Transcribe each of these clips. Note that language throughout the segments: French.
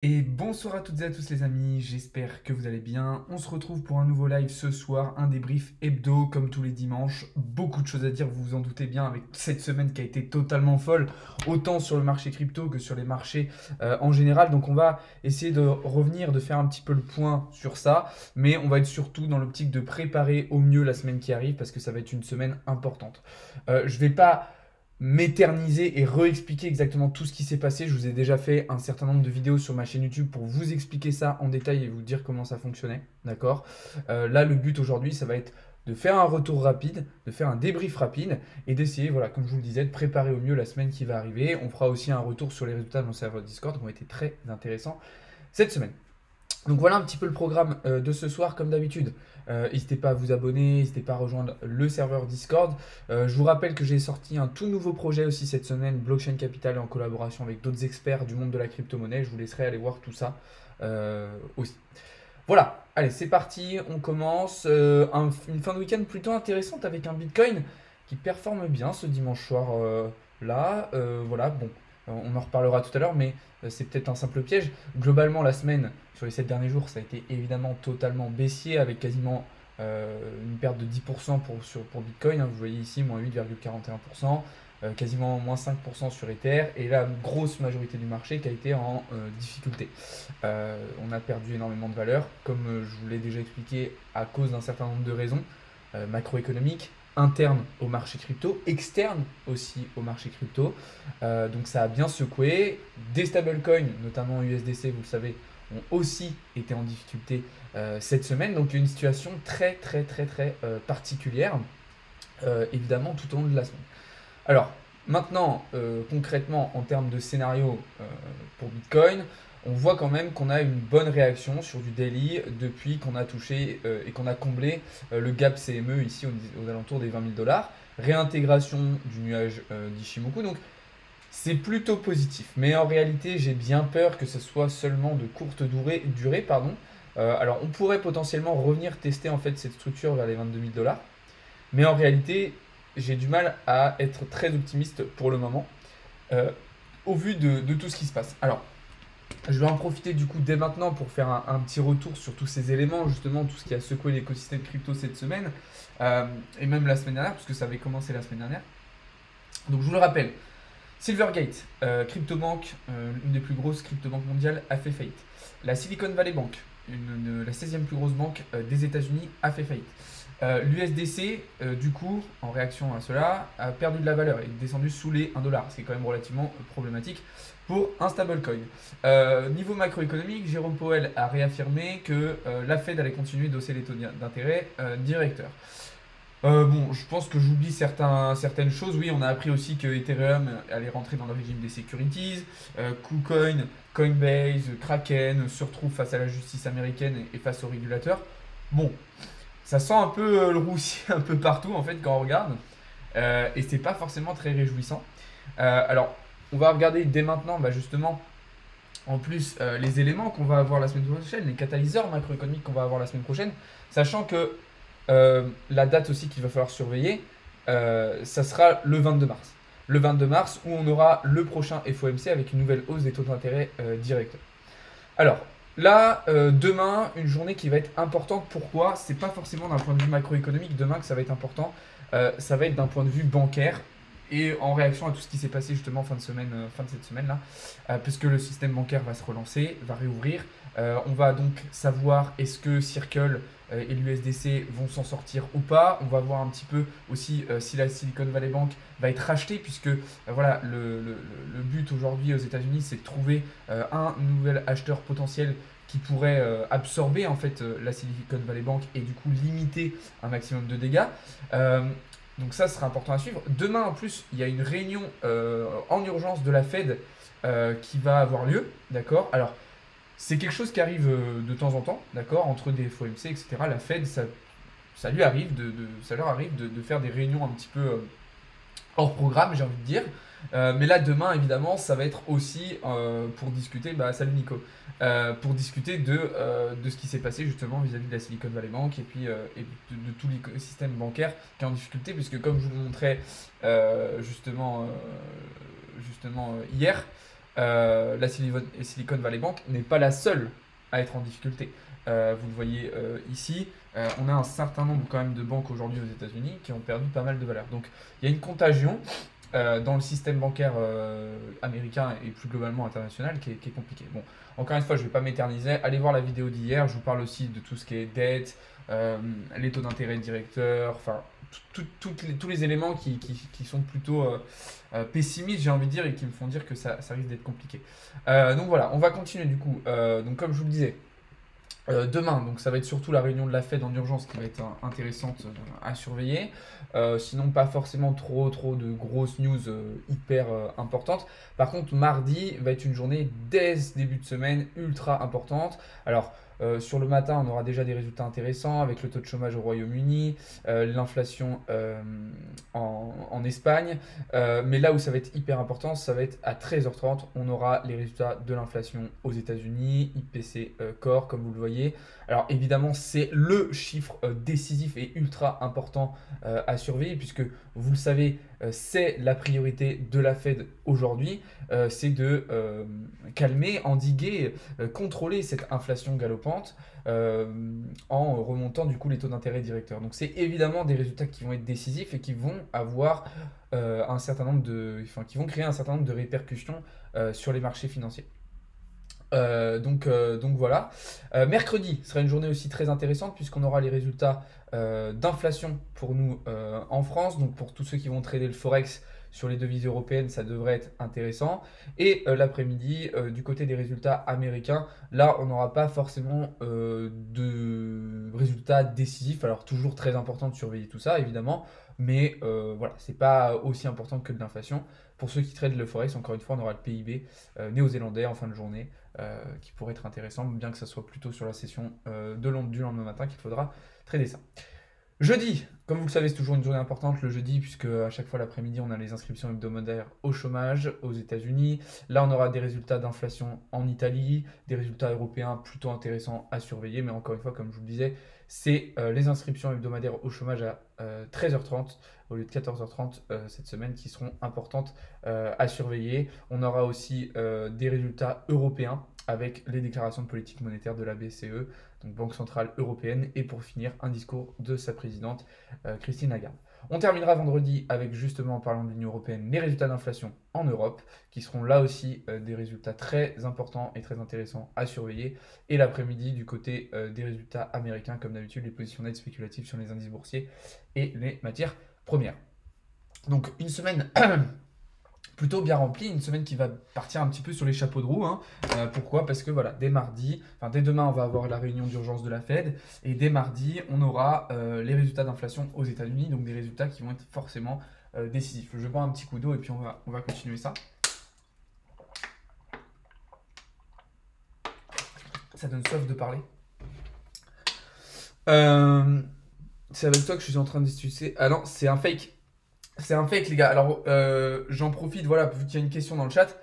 Et bonsoir à toutes et à tous les amis, j'espère que vous allez bien. On se retrouve pour un nouveau live ce soir, un débrief hebdo comme tous les dimanches. Beaucoup de choses à dire, vous vous en doutez bien, avec cette semaine qui a été totalement folle, autant sur le marché crypto que sur les marchés en général. Donc on va essayer de revenir, de faire un petit peu le point sur ça, mais on va être surtout dans l'optique de préparer au mieux la semaine qui arrive parce que ça va être une semaine importante. Je vais pas m'éterniser et réexpliquer exactement tout ce qui s'est passé. Je vous ai déjà fait un certain nombre de vidéos sur ma chaîne YouTube pour vous expliquer ça en détail et vous dire comment ça fonctionnait. D'accord. Là, le but aujourd'hui, ça va être de faire un retour rapide, de faire un débrief rapide et d'essayer, voilà, comme je vous le disais, de préparer au mieux la semaine qui va arriver. On fera aussi un retour sur les résultats de mon serveur Discord qui ont été très intéressants cette semaine. Donc voilà un petit peu le programme de ce soir comme d'habitude. N'hésitez pas à vous abonner, n'hésitez pas à rejoindre le serveur Discord. Je vous rappelle que j'ai sorti un tout nouveau projet aussi cette semaine, Blockchain Capital, en collaboration avec d'autres experts du monde de la crypto-monnaie. Je vous laisserai aller voir tout ça aussi. Voilà, allez c'est parti, on commence. Une fin de week-end plutôt intéressante avec un Bitcoin qui performe bien ce dimanche soir là. Voilà, bon, on en reparlera tout à l'heure, mais c'est peut-être un simple piège. Globalement, la semaine, sur les 7 derniers jours, ça a été évidemment totalement baissier avec quasiment une perte de 10% pour Bitcoin, hein. Vous voyez ici, moins 8,41%, quasiment moins 5% sur Ether, et la grosse majorité du marché qui a été en difficulté. On a perdu énormément de valeur, comme je vous l'ai déjà expliqué, à cause d'un certain nombre de raisons macroéconomiques, internes au marché crypto, externes aussi au marché crypto. Donc ça a bien secoué. Des stablecoins, notamment USDC, vous le savez, ont aussi été en difficulté cette semaine. Donc une situation très particulière, évidemment, tout au long de la semaine. Alors, maintenant, concrètement, en termes de scénario pour Bitcoin, on voit quand même qu'on a une bonne réaction sur du daily depuis qu'on a touché et qu'on a comblé le gap CME ici aux alentours des 20 000 dollars. Réintégration du nuage d'Ishimoku. Donc, c'est plutôt positif. Mais en réalité, j'ai bien peur que ce soit seulement de courte durée. Pardon. Alors, on pourrait potentiellement revenir tester en fait cette structure vers les 22 000 dollars. Mais en réalité, j'ai du mal à être très optimiste pour le moment, euh, au vu de tout ce qui se passe. Alors, je vais en profiter du coup dès maintenant pour faire un petit retour sur tous ces éléments, justement tout ce qui a secoué l'écosystème crypto cette semaine, et même la semaine dernière, puisque ça avait commencé la semaine dernière. Donc je vous le rappelle, Silvergate, cryptobanque, une des plus grosses cryptobanques mondiales, a fait faillite. La Silicon Valley Bank, la 16e plus grosse banque des États-Unis, a fait faillite. L'USDC, du coup, en réaction à cela, a perdu de la valeur et est descendu sous les 1 dollar, ce qui est quand même relativement problématique pour un stablecoin. Niveau macroéconomique, Jérôme Powell a réaffirmé que la Fed allait continuer d'hausser les taux d'intérêt directeurs. Bon, je pense que j'oublie certaines choses. Oui, on a appris aussi que Ethereum allait rentrer dans le régime des securities. KuCoin, Coinbase, Kraken se retrouvent face à la justice américaine et face aux régulateurs. Bon, ça sent un peu le roussier un peu partout en fait quand on regarde. Et c'est pas forcément très réjouissant. Alors, on va regarder dès maintenant, bah, justement, en plus les éléments qu'on va avoir la semaine prochaine, les catalyseurs macroéconomiques qu'on va avoir la semaine prochaine, sachant que la date aussi qu'il va falloir surveiller, ça sera le 22 mars. Le 22 mars où on aura le prochain FOMC avec une nouvelle hausse des taux d'intérêt directeurs. Alors, là, demain, une journée qui va être importante. Pourquoi? C'est pas forcément d'un point de vue macroéconomique demain que ça va être important. Ça va être d'un point de vue bancaire et en réaction à tout ce qui s'est passé justement fin de semaine, fin de cette semaine là, puisque le système bancaire va se relancer, va réouvrir. On va donc savoir est-ce que Circle et l'USDC vont s'en sortir ou pas. On va voir un petit peu aussi si la Silicon Valley Bank va être rachetée, puisque voilà, le but aujourd'hui aux États-Unis, c'est de trouver un nouvel acheteur potentiel qui pourrait absorber en fait la Silicon Valley Bank et du coup limiter un maximum de dégâts. Donc ça sera important à suivre. Demain en plus, il y a une réunion en urgence de la Fed qui va avoir lieu, d'accord? Alors c'est quelque chose qui arrive de temps en temps, d'accord, entre des FOMC, etc. La Fed, ça lui arrive ça leur arrive de faire des réunions un petit peu hors programme, j'ai envie de dire. Mais là, demain, évidemment, ça va être aussi pour discuter, bah, salut Nico, pour discuter de ce qui s'est passé justement vis-à-vis de la Silicon Valley Bank et puis et de tout l'écosystème bancaire qui est en difficulté, puisque comme je vous le montrais justement hier, Silicon Valley Bank n'est pas la seule à être en difficulté. Vous le voyez ici, on a un certain nombre quand même de banques aujourd'hui aux États-Unis qui ont perdu pas mal de valeur. Donc il y a une contagion dans le système bancaire américain et plus globalement international qui est compliqué. Bon, encore une fois, je ne vais pas m'éterniser. Allez voir la vidéo d'hier, je vous parle aussi de tout ce qui est dette, les taux d'intérêt directeurs, enfin tous les éléments qui sont plutôt pessimistes, j'ai envie de dire, et qui me font dire que ça risque d'être compliqué. Donc voilà, on va continuer du coup. Donc comme je vous le disais, demain, donc ça va être surtout la réunion de la Fed en urgence qui va être intéressante à surveiller. Sinon, pas forcément trop de grosses news hyper importantes. Par contre, mardi va être une journée dès ce début de semaine ultra importante. Alors, sur le matin, on aura déjà des résultats intéressants avec le taux de chômage au Royaume-Uni, l'inflation en Espagne. Mais là où ça va être hyper important, ça va être à 13h30. On aura les résultats de l'inflation aux États-Unis, IPC Core, comme vous le voyez. Alors évidemment, c'est le chiffre décisif et ultra important à surveiller, puisque vous le savez, c'est la priorité de la Fed aujourd'hui, c'est de calmer, endiguer, contrôler cette inflation galopante en remontant du coup les taux d'intérêt directeurs. Donc c'est évidemment des résultats qui vont être décisifs et qui vont avoir un certain nombre qui vont créer un certain nombre de répercussions sur les marchés financiers. Donc voilà. Mercredi sera une journée aussi très intéressante puisqu'on aura les résultats d'inflation pour nous en France. Donc pour tous ceux qui vont trader le Forex sur les devises européennes, ça devrait être intéressant. Et l'après-midi, du côté des résultats américains, là on n'aura pas forcément de résultats décisifs. Alors toujours très important de surveiller tout ça évidemment. Mais voilà, c'est pas aussi important que de l'inflation. Pour ceux qui tradent le Forex, encore une fois, on aura le PIB néo-zélandais en fin de journée qui pourrait être intéressant, bien que ça soit plutôt sur la session du lendemain matin qu'il faudra trader ça. Jeudi, comme vous le savez, c'est toujours une journée importante le jeudi, puisque à chaque fois l'après-midi, on a les inscriptions hebdomadaires au chômage aux États-Unis. Là, on aura des résultats d'inflation en Italie, des résultats européens plutôt intéressants à surveiller. Mais encore une fois, comme je vous le disais, c'est les inscriptions hebdomadaires au chômage à 13h30 au lieu de 14h30 cette semaine qui seront importantes à surveiller. On aura aussi des résultats européens avec les déclarations de politique monétaire de la BCE, donc Banque Centrale Européenne, et pour finir, un discours de sa présidente Christine Lagarde. On terminera vendredi avec, justement, en parlant de l'Union Européenne, les résultats d'inflation en Europe, qui seront là aussi des résultats très importants et très intéressants à surveiller. Et l'après-midi, du côté des résultats américains, comme d'habitude, les positions nettes spéculatives sur les indices boursiers et les matières premières. Donc une semaine plutôt bien remplie, une semaine qui va partir un petit peu sur les chapeaux de roue. Hein. Pourquoi? Parce que voilà, dès demain, on va avoir la réunion d'urgence de la Fed, et dès mardi, on aura les résultats d'inflation aux États-Unis, donc des résultats qui vont être forcément décisifs. Je bois un petit coup d'eau et puis on va continuer ça. Ça donne soif de parler. C'est avec toi que je suis en train de discuter. Ah non, c'est un fake. C'est un fake, les gars. Alors, j'en profite, voilà, vu qu'il y a une question dans le chat.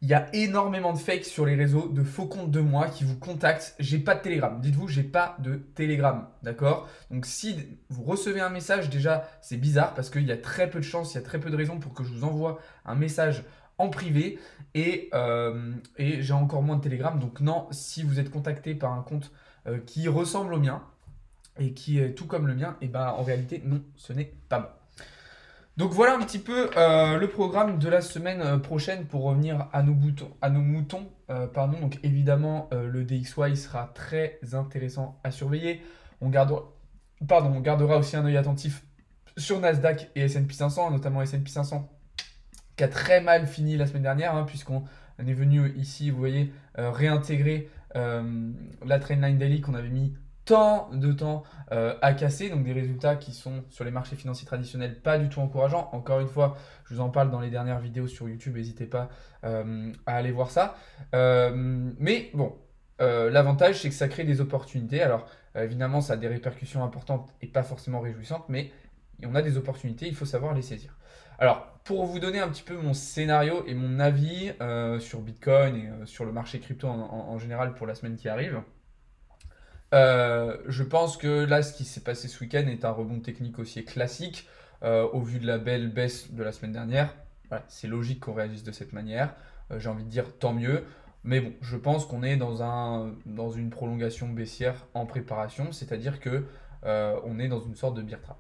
Il y a énormément de fakes sur les réseaux, de faux comptes de moi qui vous contactent. J'ai pas de Telegram. Dites-vous, j'ai pas de Telegram. D'accord? Donc, si vous recevez un message, déjà, c'est bizarre parce qu'il y a très peu de chances, il y a très peu de raisons pour que je vous envoie un message en privé. Et j'ai encore moins de Telegram. Donc, non, si vous êtes contacté par un compte qui ressemble au mien et qui est tout comme le mien, et ben en réalité, non, ce n'est pas bon. Donc voilà un petit peu le programme de la semaine prochaine pour revenir à nos moutons. Donc évidemment, le DXY sera très intéressant à surveiller. On gardera aussi un œil attentif sur Nasdaq et S&P 500, notamment S&P 500 qui a très mal fini la semaine dernière, hein, puisqu'on est venu ici, vous voyez, réintégrer la trendline daily qu'on avait mis tant de temps à casser, donc des résultats qui sont sur les marchés financiers traditionnels pas du tout encourageants. Encore une fois, je vous en parle dans les dernières vidéos sur YouTube, n'hésitez pas à aller voir ça. Mais bon, l'avantage c'est que ça crée des opportunités. Alors évidemment, ça a des répercussions importantes et pas forcément réjouissantes, mais on a des opportunités, il faut savoir les saisir. Alors, pour vous donner un petit peu mon scénario et mon avis sur Bitcoin et sur le marché crypto en général pour la semaine qui arrive, je pense que là, ce qui s'est passé ce week-end est un rebond technique aussi classique au vu de la belle baisse de la semaine dernière. Voilà, c'est logique qu'on réagisse de cette manière. j'ai envie de dire tant mieux. Mais bon, je pense qu'on est dans une prolongation baissière en préparation, c'est-à-dire que on est dans une sorte de bear trap.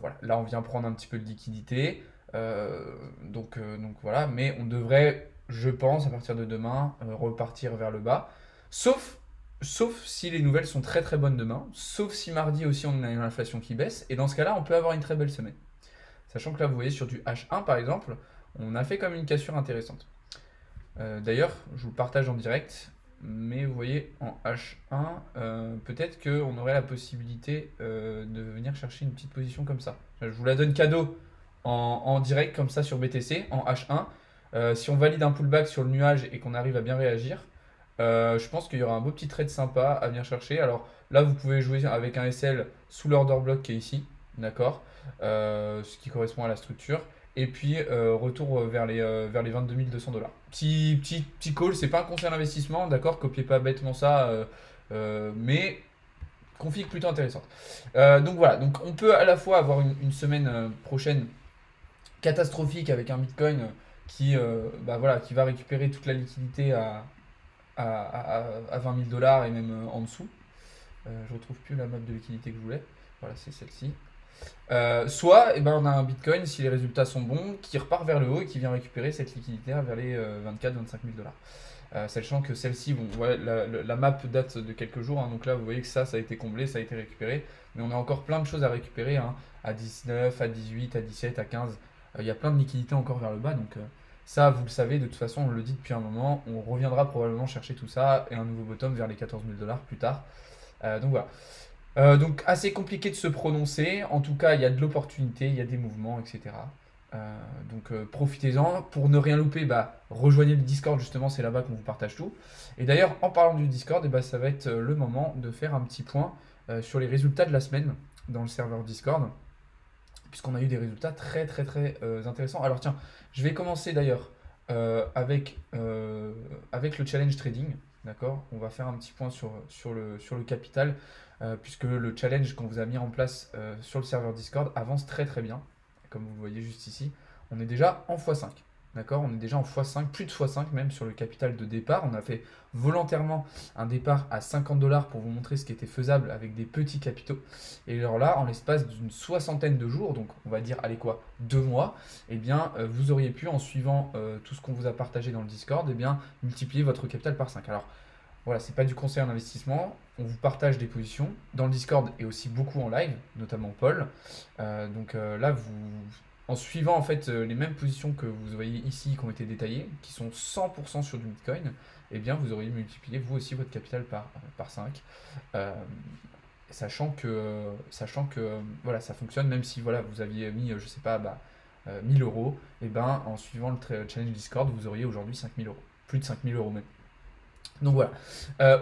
Voilà, là on vient prendre un petit peu de liquidité, donc voilà, mais on devrait, je pense, à partir de demain, repartir vers le bas, sauf, sauf si les nouvelles sont très très bonnes demain, sauf si mardi aussi on a une inflation qui baisse, et dans ce cas-là on peut avoir une très belle semaine. Sachant que là vous voyez sur du H1 par exemple, on a fait comme une cassure intéressante. D'ailleurs, je vous le partage en direct, mais vous voyez en H1, peut-être qu'on aurait la possibilité de venir chercher une petite position comme ça. Je vous la donne cadeau en direct comme ça sur BTC, en H1. Si on valide un pullback sur le nuage et qu'on arrive à bien réagir, je pense qu'il y aura un beau petit trade sympa à venir chercher. Alors là, vous pouvez jouer avec un SL sous l'order block qui est ici, d'accord, ce qui correspond à la structure. Et puis retour vers les 22 200 $. Petit call, c'est pas un conseil d'investissement, d'accord, copiez pas bêtement ça, mais config plutôt intéressante. Donc voilà, donc on peut à la fois avoir une semaine prochaine catastrophique avec un Bitcoin bah voilà, qui va récupérer toute la liquidité à 20 000 dollars et même en dessous. Je retrouve plus la map de liquidité que je voulais. Voilà, c'est celle-ci. Soit eh ben, on a un Bitcoin, si les résultats sont bons, qui repart vers le haut et qui vient récupérer cette liquidité vers les 24-25 000 $. Sachant que celle-ci, bon, ouais, la map date de quelques jours, hein, donc là vous voyez que ça a été comblé, ça a été récupéré, mais on a encore plein de choses à récupérer, hein, à 19, à 18, à 17, à 15. Il y a plein de liquidités encore vers le bas, donc ça vous le savez, de toute façon on le dit depuis un moment, on reviendra probablement chercher tout ça et un nouveau bottom vers les 14 000 $ plus tard. Donc voilà. Donc assez compliqué de se prononcer. En tout cas, il y a de l'opportunité, il y a des mouvements, etc. Donc profitez-en. Pour ne rien louper, bah, rejoignez le Discord, justement, c'est là-bas qu'on vous partage tout. Et d'ailleurs, en parlant du Discord, bah, ça va être le moment de faire un petit point sur les résultats de la semaine dans le serveur Discord, puisqu'on a eu des résultats très très très intéressants. Alors tiens, je vais commencer d'ailleurs avec le challenge trading. D'accord. On va faire un petit point sur le capital, puisque le challenge qu'on vous a mis en place sur le serveur Discord avance très très bien. Comme vous le voyez juste ici, on est déjà en x5. D'accord. On est déjà en x5, plus de x5 même sur le capital de départ. On a fait volontairement un départ à 50 $ pour vous montrer ce qui était faisable avec des petits capitaux. Et alors là, en l'espace d'une soixantaine de jours, donc on va dire, allez quoi, 2 mois, eh bien, vous auriez pu, en suivant tout ce qu'on vous a partagé dans le Discord, eh bien, multiplier votre capital par 5. Alors, voilà, c'est pas du conseil en investissement, on vous partage des positions dans le Discord et aussi beaucoup en live, notamment Paul. Là, en suivant en fait les mêmes positions que vous voyez ici qui ont été détaillées, qui sont 100% sur du Bitcoin, eh bien vous auriez multiplié vous aussi votre capital par 5. Sachant que voilà, ça fonctionne, même si voilà, vous aviez mis, je sais pas, 1000 €, et ben en suivant le challenge Discord, vous auriez aujourd'hui 5000 €, plus de 5000 € même. Donc voilà.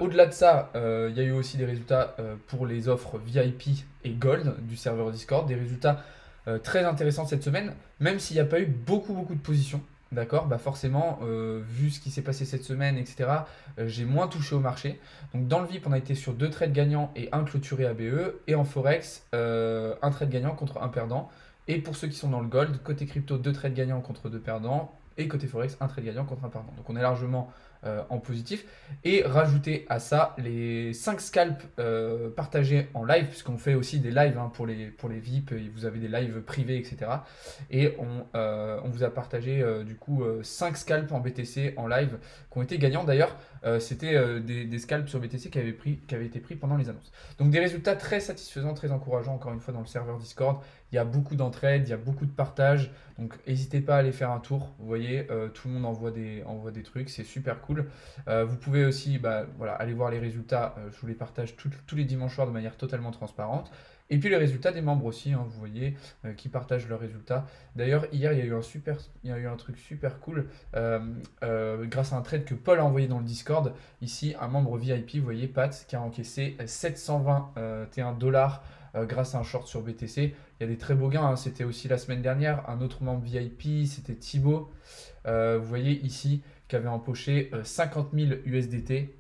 Au-delà de ça, il y a eu aussi des résultats pour les offres VIP et Gold du serveur Discord, des résultats très intéressants cette semaine, même s'il n'y a pas eu beaucoup de positions. D'accord, bah forcément, vu ce qui s'est passé cette semaine, etc., j'ai moins touché au marché. Donc dans le VIP, on a été sur 2 trades gagnants et un clôturé ABE. Et en Forex, un trade gagnant contre un perdant. Et pour ceux qui sont dans le Gold, côté crypto, 2 trades gagnants contre 2 perdants. Et côté Forex, un trade gagnant contre un perdant. Donc on est largement en positif. Et rajouter à ça les 5 scalps partagés en live, puisqu'on fait aussi des lives pour les VIP, et vous avez des lives privés, etc. Et on vous a partagé du coup 5 scalps en BTC en live qui ont été gagnants. D'ailleurs, c'était des scalps sur BTC qui avaient été pris pendant les annonces. Donc des résultats très satisfaisants, très encourageants, encore une fois, dans le serveur Discord. Il y a beaucoup d'entraide, il y a beaucoup de partage. Donc n'hésitez pas à aller faire un tour. Vous voyez, tout le monde envoie des trucs, c'est super cool. Vous pouvez aussi voilà, aller voir les résultats. Je vous les partage tous les dimanches soirs de manière totalement transparente. Et puis les résultats des membres aussi, hein, vous voyez, qui partagent leurs résultats. D'ailleurs, hier, il y a eu un truc super cool grâce à un trade que Paul a envoyé dans le Discord. Ici, un membre VIP, vous voyez, Pat, qui a encaissé 721 $ grâce à un short sur BTC. Il y a des très beaux gains, hein. C'était aussi la semaine dernière. Un autre membre VIP, c'était Thibaut. Vous voyez ici, qui avait empoché 50 000 USDT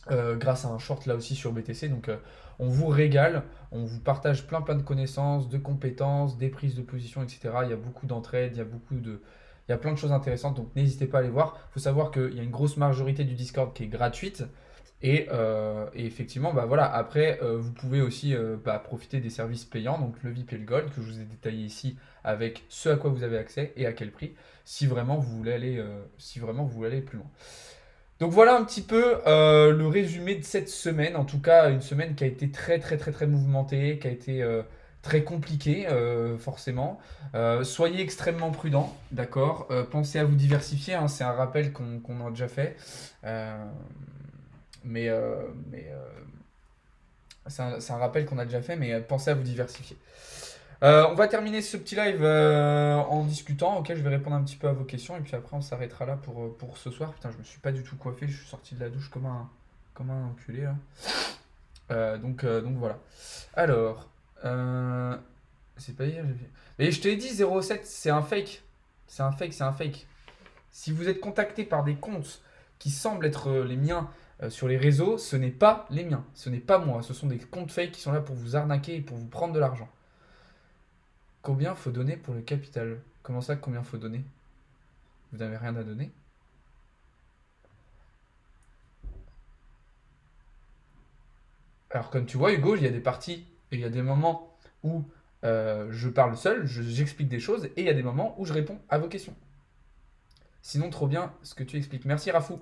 grâce à un short là aussi sur BTC. Donc on vous régale, on vous partage plein de connaissances, de compétences, des prises de position, etc. Il y a beaucoup d'entraide, il y a beaucoup Il y a plein de choses intéressantes, donc n'hésitez pas à aller voir. Il faut savoir qu'il y a une grosse majorité du Discord qui est gratuite. Et effectivement, bah voilà, après, vous pouvez aussi profiter des services payants, donc le VIP et le Gold, que je vous ai détaillé ici avec ce à quoi vous avez accès et à quel prix, si vraiment vous voulez aller plus loin. Donc voilà un petit peu le résumé de cette semaine, en tout cas une semaine qui a été très très très très mouvementée, qui a été très compliquée forcément. Soyez extrêmement prudents, d'accord. Pensez à vous diversifier, hein, c'est un rappel qu'on a déjà fait. Euh, mais c'est un rappel qu'on a déjà fait, mais pensez à vous diversifier. On va terminer ce petit live en discutant. Ok, je vais répondre un petit peu à vos questions et puis après on s'arrêtera là pour ce soir. Putain, je me suis pas du tout coiffé, je suis sorti de la douche comme un enculé là. Donc voilà. Alors, c'est pas hier, j'ai fait. Mais je te l'ai dit, 07, c'est un fake. C'est un fake, c'est un fake. Si vous êtes contacté par des comptes qui semblent être les miens sur les réseaux, ce n'est pas les miens. Ce n'est pas moi. Ce sont des comptes fake qui sont là pour vous arnaquer et pour vous prendre de l'argent. Combien faut donner pour le capital? Comment ça, combien faut donner? Vous n'avez rien à donner? Alors, comme tu vois, Hugo, il y a des parties et il y a des moments où je parle seul, j'explique des choses, et il y a des moments où je réponds à vos questions. Sinon, trop bien ce que tu expliques. Merci, Rafou.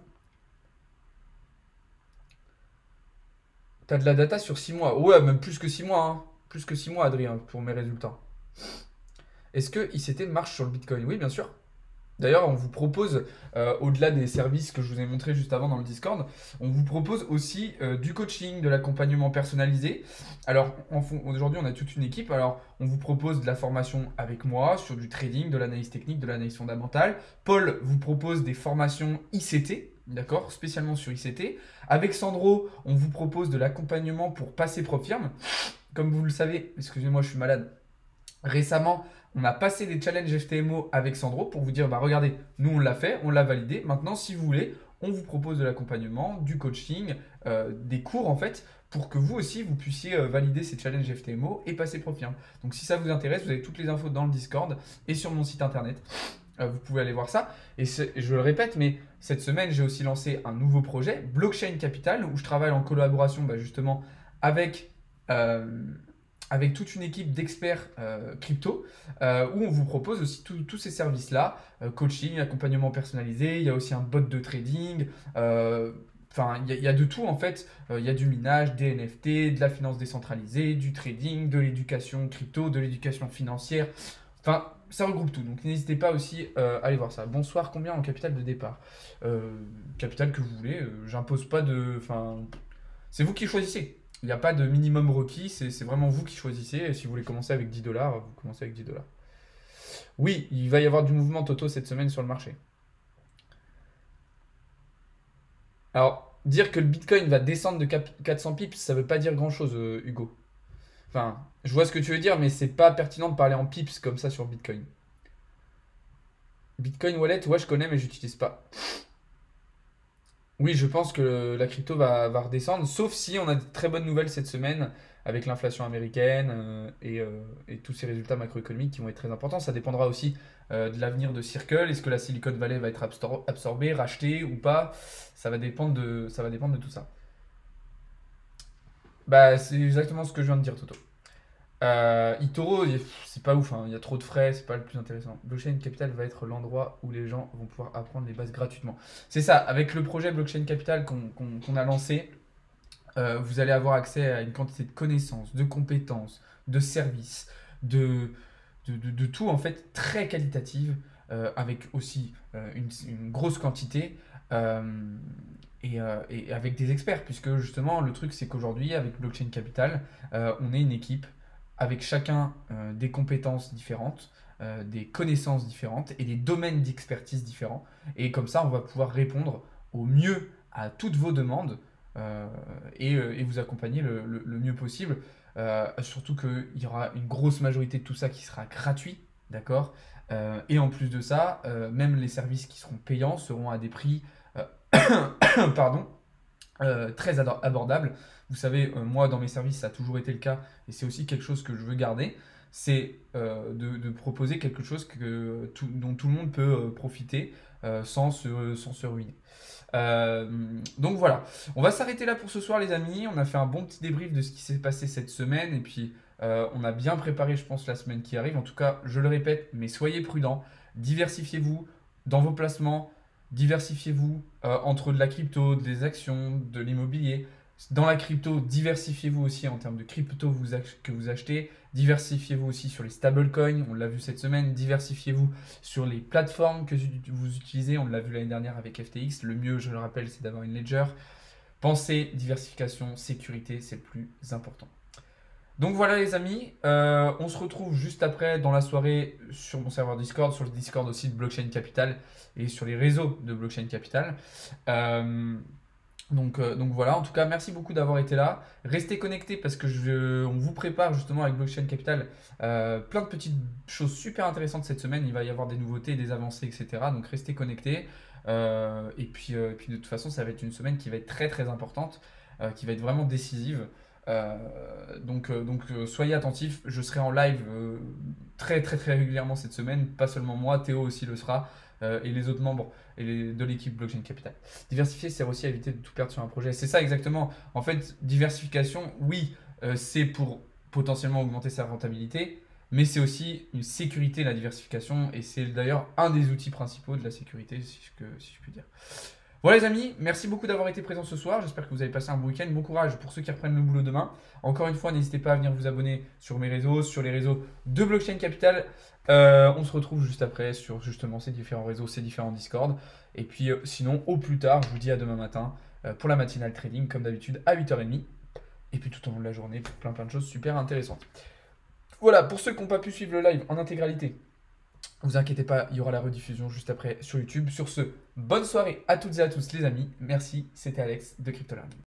T'as de la data sur 6 mois. Ouais, même plus que 6 mois. Hein. Plus que 6 mois, Adrien, pour mes résultats. Est-ce que ICT marche sur le Bitcoin? Oui, bien sûr. D'ailleurs, on vous propose, au-delà des services que je vous ai montrés juste avant dans le Discord, on vous propose aussi du coaching, de l'accompagnement personnalisé. Alors, aujourd'hui, on a toute une équipe. Alors, on vous propose de la formation avec moi sur du trading, de l'analyse technique, de l'analyse fondamentale. Paul vous propose des formations ICT, d'accord, spécialement sur ICT. Avec Sandro, on vous propose de l'accompagnement pour passer Profirme. Comme vous le savez, excusez-moi, je suis malade. Récemment, on a passé des challenges FTMO avec Sandro pour vous dire, bah regardez, nous on l'a fait, on l'a validé. Maintenant, si vous voulez, on vous propose de l'accompagnement, du coaching, des cours en fait, pour que vous aussi, vous puissiez valider ces challenges FTMO et passer Profirme. Donc si ça vous intéresse, vous avez toutes les infos dans le Discord et sur mon site internet. Vous pouvez aller voir ça. Et je le répète, mais cette semaine, j'ai aussi lancé un nouveau projet, Blockchain Capital, où je travaille en collaboration justement avec, euh, avec toute une équipe d'experts crypto, où on vous propose aussi tous ces services-là, coaching, accompagnement personnalisé, il y a aussi un bot de trading, enfin il y a de tout en fait, il y a du minage, des NFT, de la finance décentralisée, du trading, de l'éducation crypto, de l'éducation financière, enfin ça regroupe tout, donc n'hésitez pas aussi à aller voir ça. Bonsoir, combien en capital de départ? Capital que vous voulez, j'impose pas de... Enfin, c'est vous qui choisissez. Il n'y a pas de minimum requis, c'est vraiment vous qui choisissez. Et si vous voulez commencer avec 10 dollars, vous commencez avec 10 dollars. Oui, il va y avoir du mouvement Toto cette semaine sur le marché. Alors, dire que le Bitcoin va descendre de 400 pips, ça ne veut pas dire grand-chose, Hugo. Enfin, je vois ce que tu veux dire, mais c'est pas pertinent de parler en pips comme ça sur Bitcoin. Bitcoin Wallet, ouais, je connais, mais j'utilise pas. Oui, je pense que la crypto va redescendre, sauf si on a de très bonnes nouvelles cette semaine avec l'inflation américaine et tous ces résultats macroéconomiques qui vont être très importants. Ça dépendra aussi de l'avenir de Circle. Est-ce que la Silicon Valley va être absorbée, rachetée ou pas? Ça va dépendre de tout ça. Bah, c'est exactement ce que je viens de dire, Toto. eToro, c'est pas ouf, hein, il y a trop de frais, c'est pas le plus intéressant. Blockchain Capital va être l'endroit où les gens vont pouvoir apprendre les bases gratuitement. C'est ça, avec le projet Blockchain Capital qu'on a lancé, vous allez avoir accès à une quantité de connaissances, de compétences, de services, de tout en fait très qualitative, avec aussi une grosse quantité. euh, et avec des experts, puisque justement le truc c'est qu'aujourd'hui avec Blockchain Capital, on est une équipe avec chacun des compétences différentes, des connaissances différentes et des domaines d'expertise différents. Et comme ça, on va pouvoir répondre au mieux à toutes vos demandes et vous accompagner le mieux possible. Surtout qu'il y aura une grosse majorité de tout ça qui sera gratuit, d'accord. Et en plus de ça, même les services qui seront payants seront à des prix pardon, très abordables. Vous savez, moi dans mes services, ça a toujours été le cas et c'est aussi quelque chose que je veux garder. c'est de proposer quelque chose dont tout le monde peut profiter sans se ruiner. Euh, donc voilà, on va s'arrêter là pour ce soir les amis. On a fait un bon petit débrief de ce qui s'est passé cette semaine et puis on a bien préparé je pense la semaine qui arrive. En tout cas, je le répète, mais soyez prudents, diversifiez-vous dans vos placements, diversifiez-vous entre de la crypto, des actions, de l'immobilier. Dans la crypto, diversifiez-vous aussi en termes de crypto que vous achetez. Diversifiez-vous aussi sur les stablecoins, on l'a vu cette semaine. Diversifiez-vous sur les plateformes que vous utilisez. On l'a vu l'année dernière avec FTX. Le mieux, je le rappelle, c'est d'avoir une ledger. Pensez diversification, sécurité, c'est le plus important. Donc voilà les amis, on se retrouve juste après dans la soirée sur mon serveur Discord, sur le Discord aussi de Blockchain Capital et sur les réseaux de Blockchain Capital. Donc voilà, en tout cas, merci beaucoup d'avoir été là. Restez connectés parce que on vous prépare justement avec Blockchain Capital plein de petites choses super intéressantes cette semaine. Il va y avoir des nouveautés, des avancées, etc. Donc restez connectés. Et puis de toute façon, ça va être une semaine qui va être très très importante, qui va être vraiment décisive. Soyez attentifs. Je serai en live très très très régulièrement cette semaine. Pas seulement moi, Théo aussi le sera. Et les autres membres de l'équipe Blockchain Capital. Diversifier sert aussi à éviter de tout perdre sur un projet. C'est ça exactement. En fait, diversification, oui, c'est pour potentiellement augmenter sa rentabilité, mais c'est aussi une sécurité, la diversification, et c'est d'ailleurs un des outils principaux de la sécurité, si je puis dire. Voilà les amis, merci beaucoup d'avoir été présents ce soir. J'espère que vous avez passé un bon week-end. Bon courage pour ceux qui reprennent le boulot demain. Encore une fois, n'hésitez pas à venir vous abonner sur mes réseaux, sur les réseaux de Blockchain Capital. On se retrouve juste après sur justement ces différents réseaux, ces différents Discord. Et puis sinon, au plus tard, je vous dis à demain matin pour la matinale trading, comme d'habitude, à 8h30. Et puis tout au long de la journée, pour plein de choses super intéressantes. Voilà, pour ceux qui n'ont pas pu suivre le live en intégralité, vous inquiétez pas, il y aura la rediffusion juste après sur YouTube. Sur ce, bonne soirée à toutes et à tous les amis. Merci, c'était Alex de CryptoLearning.